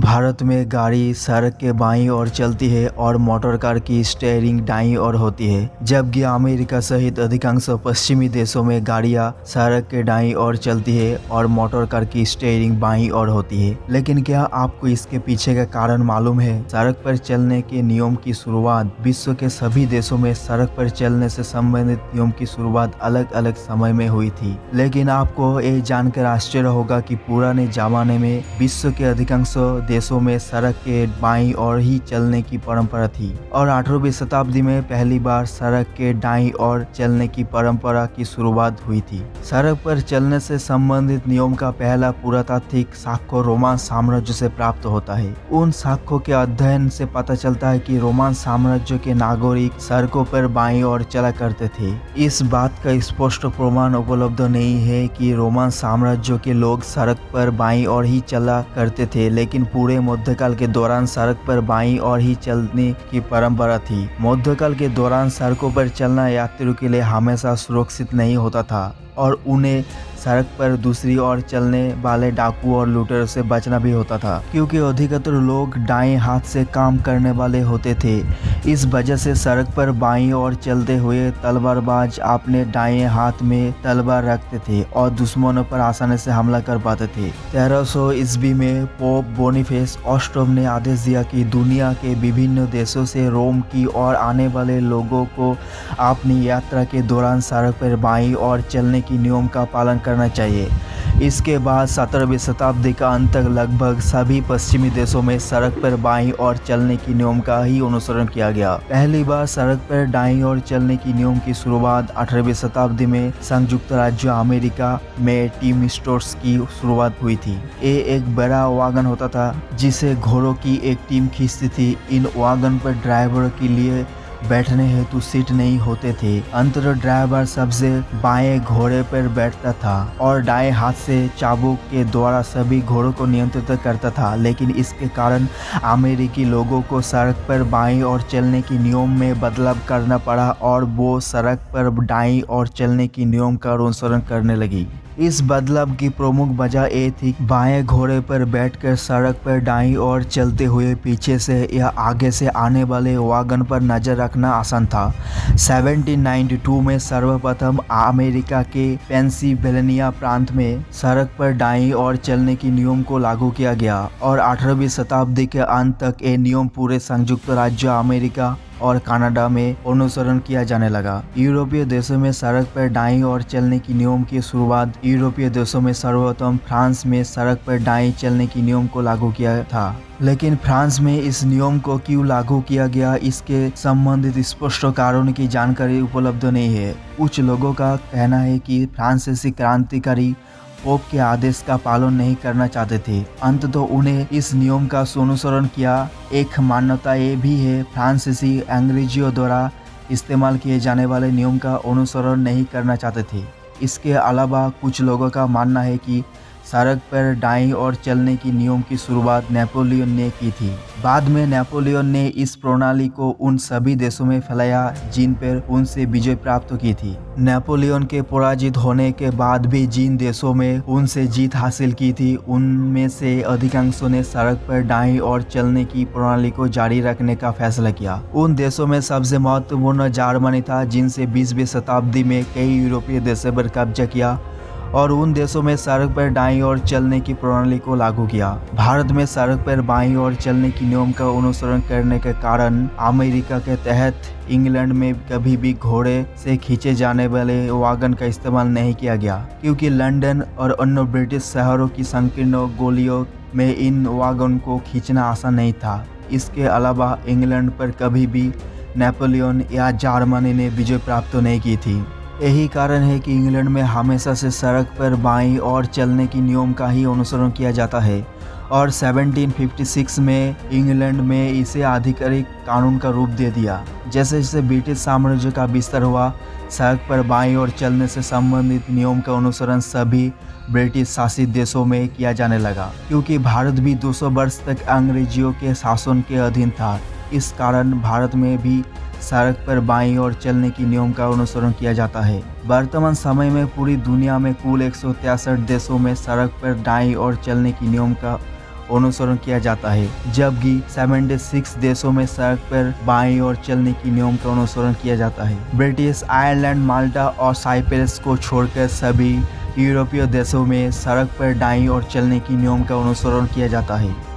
भारत में गाड़ी सड़क के बाईं ओर चलती है और मोटर कार की स्टीयरिंग दाईं ओर होती है, जबकि अमेरिका सहित अधिकांश पश्चिमी देशों में गाड़ियां सड़क के दाईं ओर चलती है और मोटर कार की स्टीयरिंग बाईं ओर होती है। लेकिन क्या आपको इसके पीछे का कारण मालूम है? सड़क पर चलने के नियम की शुरुआत विश्व के सभी देशों में सड़क पर चलने से संबंधित नियम की शुरुआत अलग अलग समय में हुई थी। लेकिन आपको ये जानकर आश्चर्य होगा कि पुराने जमाने में विश्व के अधिकांश देशों में सड़क के बाईं ओर ही चलने की परंपरा थी और 18वीं शताब्दी में पहली बार सड़क के दाईं ओर चलने की परंपरा की शुरुआत हुई थी। सड़क पर चलने से संबंधित नियम का पहला पुरातात्विक साक्ष्य रोमन साम्राज्य से प्राप्त होता है। उन साक्ष्यों के अध्ययन से पता चलता है कि रोमन साम्राज्य के नागरिक सड़कों पर बाईं ओर चला करते थे। इस बात का स्पष्ट प्रमाण उपलब्ध नहीं है कि रोमन साम्राज्य के लोग सड़क पर बाईं ओर ही चला करते थे, लेकिन पूरे मध्यकाल के दौरान सड़क पर बाईं ओर ही चलने की परंपरा थी। मध्यकाल के दौरान सड़कों पर चलना यात्रियों के लिए हमेशा सुरक्षित नहीं होता था और उन्हें सड़क पर दूसरी ओर चलने वाले डाकू और लुटेरों से बचना भी होता था, क्योंकि अधिकतर लोग दाएं हाथ से काम करने वाले होते थे। इस वजह से सड़क पर बाईं ओर चलते हुए तलवारबाज अपने दाएं हाथ में तलवार रखते थे और दुश्मनों पर आसानी से हमला कर पाते थे। 1300 ईस्वी में पोप बोनीफेस अष्टम ने आदेश दिया कि दुनिया के विभिन्न देशों से रोम की ओर आने वाले लोगों को अपनी यात्रा के दौरान सड़क पर बाईं ओर चलने की नियम का पालन करना चाहिए। इसके बाद 17वीं शताब्दी का अंत तक लगभग सभी पश्चिमी देशों में सड़क पर बाईं ओर चलने की नियम का ही अनुसरण किया गया। पहली बार सड़क पर दाईं ओर चलने की नियम की शुरुआत 18वीं शताब्दी में संयुक्त राज्य अमेरिका में टीम स्टोर्स की शुरुआत हुई थी। ये एक बड़ा वागन होता था जिसे घोड़ों की एक टीम खींचती थी। इन वागन पर ड्राइवर के लिए बैठने हेतु सीट नहीं होते थे। अंतर ड्राइवर सबसे बाएं घोड़े पर बैठता था और दाएं हाथ से चाबुक के द्वारा सभी घोड़ों को नियंत्रित करता था। लेकिन इसके कारण अमेरिकी लोगों को सड़क पर बाईं ओर चलने की नियम में बदलाव करना पड़ा और वो सड़क पर दाईं ओर चलने की नियम का अनुसरण करने लगी। इस बदलाव की प्रमुख वजह ये थी कि बाएं घोड़े पर बैठकर सड़क पर दाईं ओर चलते हुए पीछे से या आगे से आने वाले वागन पर नजर रखना आसान था। 1792 में सर्वप्रथम अमेरिका के पेंसिल्वेनिया प्रांत में सड़क पर दाईं ओर चलने की नियम को लागू किया गया और 18वीं शताब्दी के अंत तक ये नियम पूरे संयुक्त राज्य अमेरिका और कनाडा में अनुसरण किया जाने लगा। यूरोपीय देशों में सड़क पर दाईं ओर चलने की नियम की शुरुआत यूरोपीय देशों में सर्वप्रथम फ्रांस में सड़क पर दाईं चलने की नियम को लागू किया था। लेकिन फ्रांस में इस नियम को क्यों लागू किया गया, इसके संबंधित स्पष्ट कारणों की जानकारी उपलब्ध नहीं है। कुछ लोगों का कहना है कि फ्रांसीसी क्रांतिकारी पोप के आदेश का पालन नहीं करना चाहते थे। अंततः उन्हें इस नियम का अनुसरण किया। एक मान्यता ये भी है फ्रांसीसी अंग्रेजियों द्वारा इस्तेमाल किए जाने वाले नियम का अनुसरण नहीं करना चाहते थे। इसके अलावा कुछ लोगों का मानना है कि सड़क पर दाईं ओर चलने की नियम की शुरुआत नेपोलियन ने की थी। बाद में नेपोलियन ने इस प्रणाली को उन सभी देशों में फैलाया जिन पर उनसे विजय प्राप्त की थी। नेपोलियन के पराजित होने के बाद भी जिन देशों में उनसे जीत हासिल की थी, उनमें से अधिकांशों ने सड़क पर दाईं ओर चलने की प्रणाली को जारी रखने का फैसला किया। उन देशों में सबसे महत्वपूर्ण जर्मनी था, जिनसे 20वीं शताब्दी में कई यूरोपीय देशों पर कब्जा किया और उन देशों में सड़क पर दाईं ओर चलने की प्रणाली को लागू किया। भारत में सड़क पर बाईं ओर चलने की नियम का अनुसरण करने के कारण अमेरिका के तहत इंग्लैंड में कभी भी घोड़े से खींचे जाने वाले वागन का इस्तेमाल नहीं किया गया, क्योंकि लंदन और अन्य ब्रिटिश शहरों की संकीर्ण गलियों में इन वागन को खींचना आसान नहीं था। इसके अलावा इंग्लैंड पर कभी भी नेपोलियन या जर्मनी ने विजय प्राप्त नहीं की थी। यही कारण है कि इंग्लैंड में हमेशा से सड़क पर बाईं ओर चलने की नियम का ही अनुसरण किया जाता है और 1756 में इंग्लैंड में इसे आधिकारिक कानून का रूप दे दिया। जैसे जैसे ब्रिटिश साम्राज्य का विस्तार हुआ, सड़क पर बाईं ओर चलने से संबंधित नियम का अनुसरण सभी ब्रिटिश शासित देशों में किया जाने लगा, क्योंकि भारत भी 200 वर्ष तक अंग्रेजियों के शासन के अधीन था। इस कारण भारत में भी सड़क पर बाईं ओर चलने की नियम का अनुसरण किया जाता है। वर्तमान समय में पूरी दुनिया में कुल 163 देशों में सड़क पर दाईं ओर चलने की नियम का अनुसरण किया जाता है, जबकि 76 देशों में सड़क पर बाईं ओर चलने की नियम का अनुसरण किया जाता है। ब्रिटिश आयरलैंड, माल्टा और साइप्रस को छोड़कर सभी यूरोपीय देशों में सड़क पर दाईं ओर चलने की नियम का अनुसरण किया जाता है।